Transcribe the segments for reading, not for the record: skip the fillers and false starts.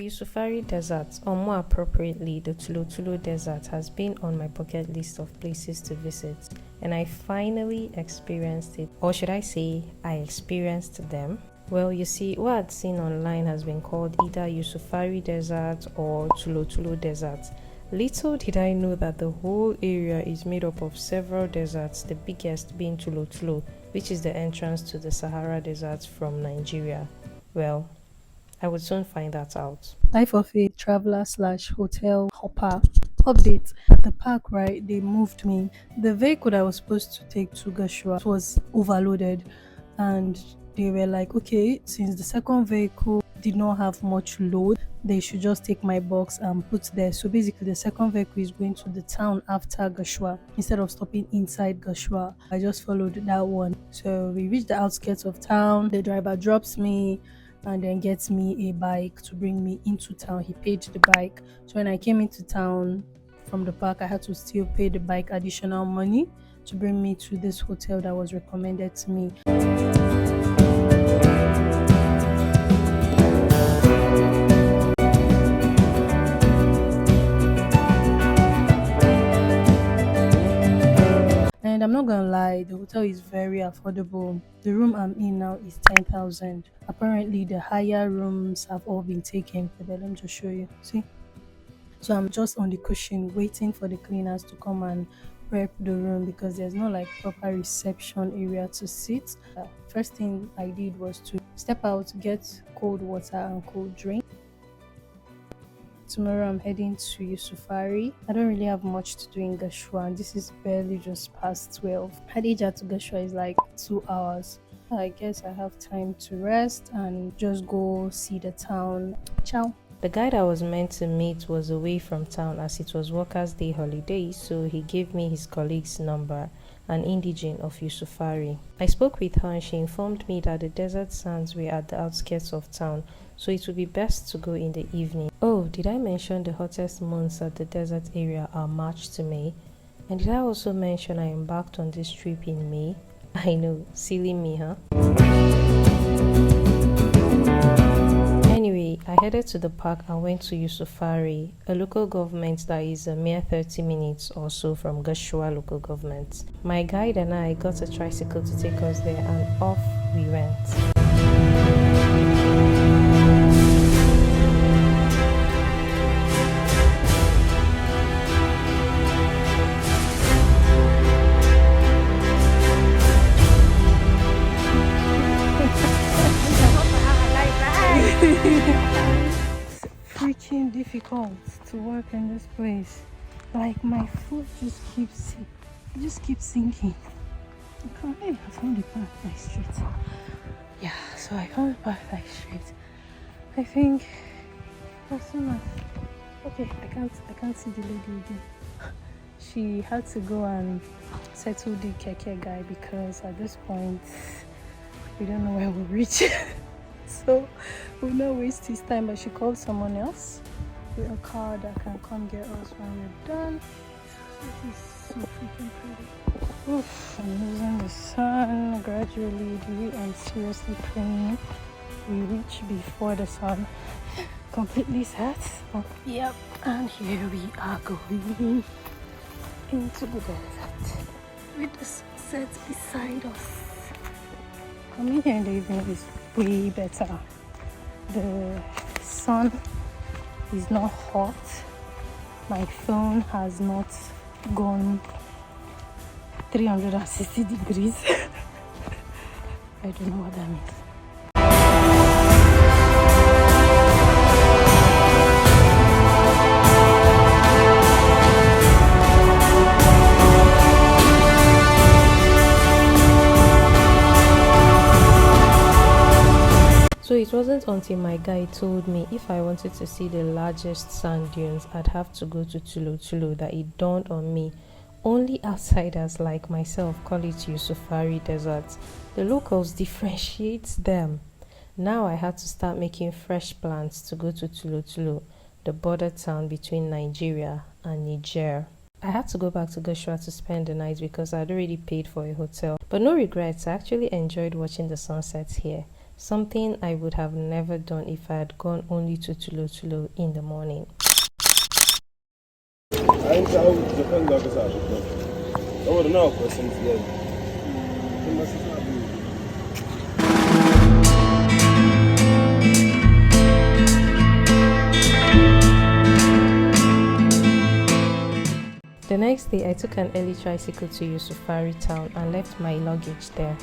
Yusufari Desert, or more appropriately, the Tulo Tulo Desert, has been on my bucket list of places to visit, and I finally experienced it. Or should I say, I experienced them? Well, you see, what I'd seen online has been called either Yusufari Desert or Tulo Tulo Desert. Little did I know that the whole area is made up of several deserts, the biggest being Tulo Tulo, which is the entrance to the Sahara Desert from Nigeria. Well, I would soon find that out. Life of a traveler slash hotel hopper. Update at the park, right? They moved me. The vehicle that I was supposed to take to Gashua was overloaded, and they were like, okay, since the second vehicle did not have much load, they should just take my box and put there. So basically, the second vehicle is going to the town after Gashua instead of stopping inside Gashua. I just followed that one. So we reached the outskirts of town. The driver drops me and then gets me a bike to bring me into town. He paid the bike. So when I came into town from the park, I had to still pay the bike additional money to bring me to this hotel that was recommended to me. And I'm not gonna lie, the hotel is very affordable. The room I'm in now is 10,000. Apparently, the higher rooms have all been taken. But let me just show you. See? So I'm just on the cushion waiting for the cleaners to come and prep the room because there's no like proper reception area to sit. First thing I did was to step out, get cold water and cold drink. Tomorrow I'm heading to Yusufari. I don't really have much to do in Gashua, and this is barely just past 12. Hadija to Gashua is like 2 hours. I guess I have time to rest and just go see the town. Ciao. The guy that I was meant to meet was away from town as it was Workers' Day holiday, so he gave me his colleague's number, an indigene of Yusufari. I spoke with her and she informed me that the desert sands were at the outskirts of town, so it would be best to go in the evening. Oh, did I mention the hottest months at the desert area are March to May? And did I also mention I embarked on this trip in May? I know, silly me, huh? Anyway, I headed to the park and went to Yusufari, a local government that is a mere 30 minutes or so from Gashua local government. My guide and I got a tricycle to take us there and off we went. Freaking difficult to work in this place. Like my foot just keeps sinking. I found the pathway straight. Yeah, so I found the pathway straight. I think as soon as I can't see the lady again. She had to go and settle the keke guy because at this point we don't know where we'll reach. So we'll not waste his time, but she called someone else with a car that can come get us when we're done. This is so freaking pretty. Oof, I'm losing the sun gradually. I'm seriously praying we reach before the sun completely sets. Oh, yep, and here we are going into the desert with the sunset beside us. Coming here in the evening is way better. The sun is not hot. My phone has not gone 360 degrees. I don't know what that means. So it wasn't until my guide told me if I wanted to see the largest sand dunes, I'd have to go to Tulo Tulo that it dawned on me. Only outsiders like myself call it Yusufari Desert. The locals differentiate them. Now I had to start making fresh plans to go to Tulo Tulo, the border town between Nigeria and Niger. I had to go back to Gashua to spend the night because I'd already paid for a hotel. But no regrets, I actually enjoyed watching the sunsets here. something I would have never done if I had gone only to Tulo Tulo in the morning. The next day, I took an early tricycle to Yusufari town and left my luggage there.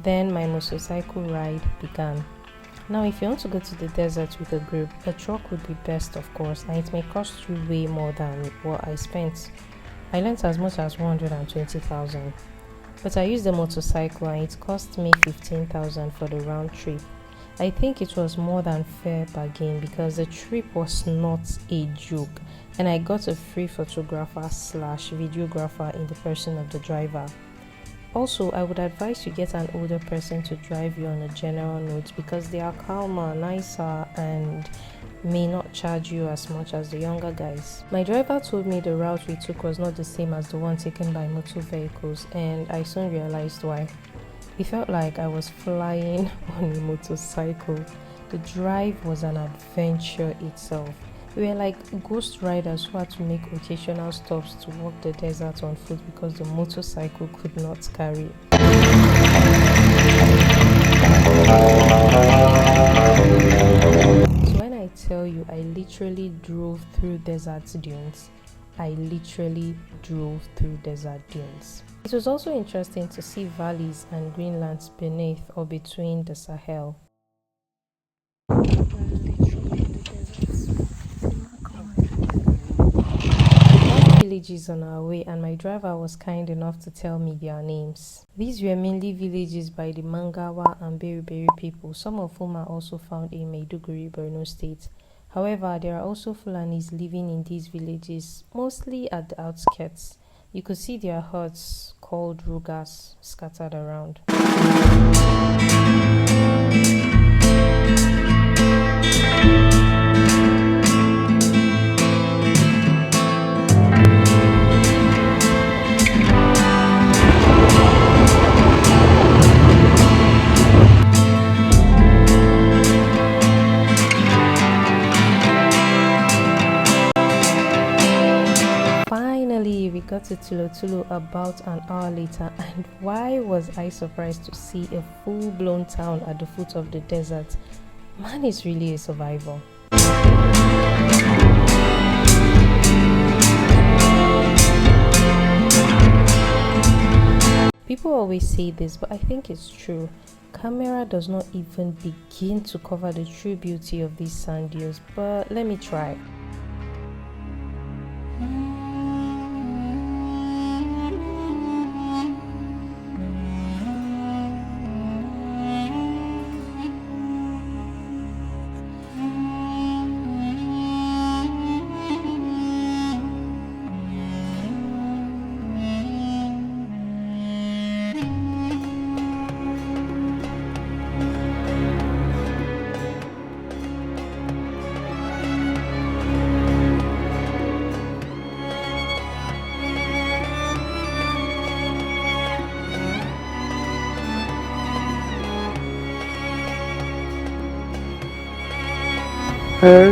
Then my motorcycle ride began. Now, if you want to go to the desert with a group, a truck would be best, of course, and it may cost you way more than what I spent. I lent as much as 120,000, but I used the motorcycle and it cost me 15,000 for the round trip. I think it was more than fair bargain because the trip was not a joke, and I got a free photographer slash videographer in the person of the driver. Also, I would advise you get an older person to drive you on a general note because they are calmer, nicer, and may not charge you as much as the younger guys. My driver told me the route we took was not the same as the one taken by motor vehicles, and I soon realized why. It felt like I was flying on a motorcycle. The drive was an adventure itself. We were like ghost riders who had to make occasional stops to walk the desert on foot because the motorcycle could not carry. So when I tell you I literally drove through desert dunes, I literally drove through desert dunes. It was also interesting to see valleys and greenlands beneath or between the Sahel. Villages on our way, and my driver was kind enough to tell me their names. These were mainly villages by the Mangawa and Beriberi people, some of whom are also found in Maiduguri, Borno State. However, there are also Fulanis living in these villages, mostly at the outskirts. You could see their huts, called rugas, scattered around. Finally, we got to Tulo Tulo about an hour later, and why was I surprised to see a full-blown town at the foot of the desert? Man is really a survivor. People always say this, but I think it's true. Camera does not even begin to cover the true beauty of these sand dunes, but let me try.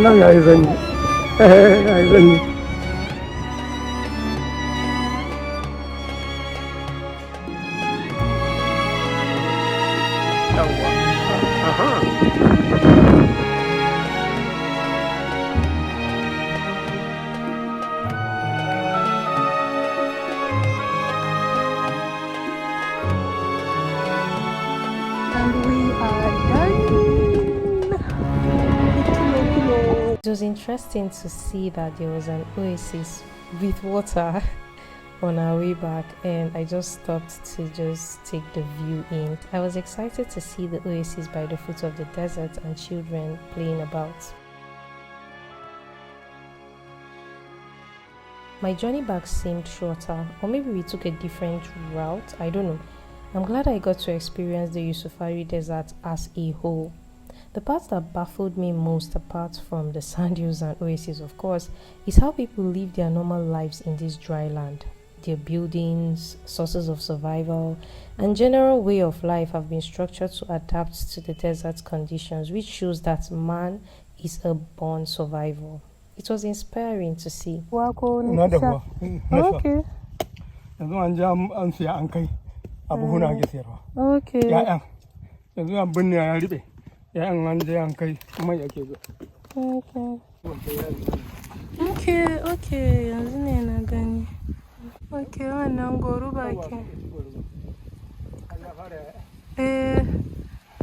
Nan yayi zanyi yayi zanyi yawwa aha And we are done. It was interesting to see that there was an oasis with water on our way back, and I just stopped to just take the view in. I was excited to see the oasis by the foot of the desert and children playing about. My journey back seemed shorter, or maybe we took a different route, I don't know. I'm glad I got to experience the Yusufari desert as a whole. The part that baffled me most, apart from the sand dunes and oases of course, is how people live their normal lives in this dry land. Their buildings, sources of survival, and general way of life have been structured to adapt to the desert conditions, which shows that man is a born survivor. It was inspiring to see. Okay. Okay. Okay, yanzu ne na gani. Okay, wannan goruba ke.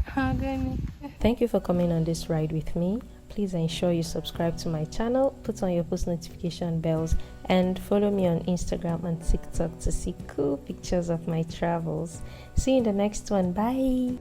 Ha gani. Thank you for coming on this ride with me. Please ensure you subscribe to my channel, put on your post notification bells, and follow me on Instagram and TikTok to see cool pictures of my travels. See you in the next one. Bye.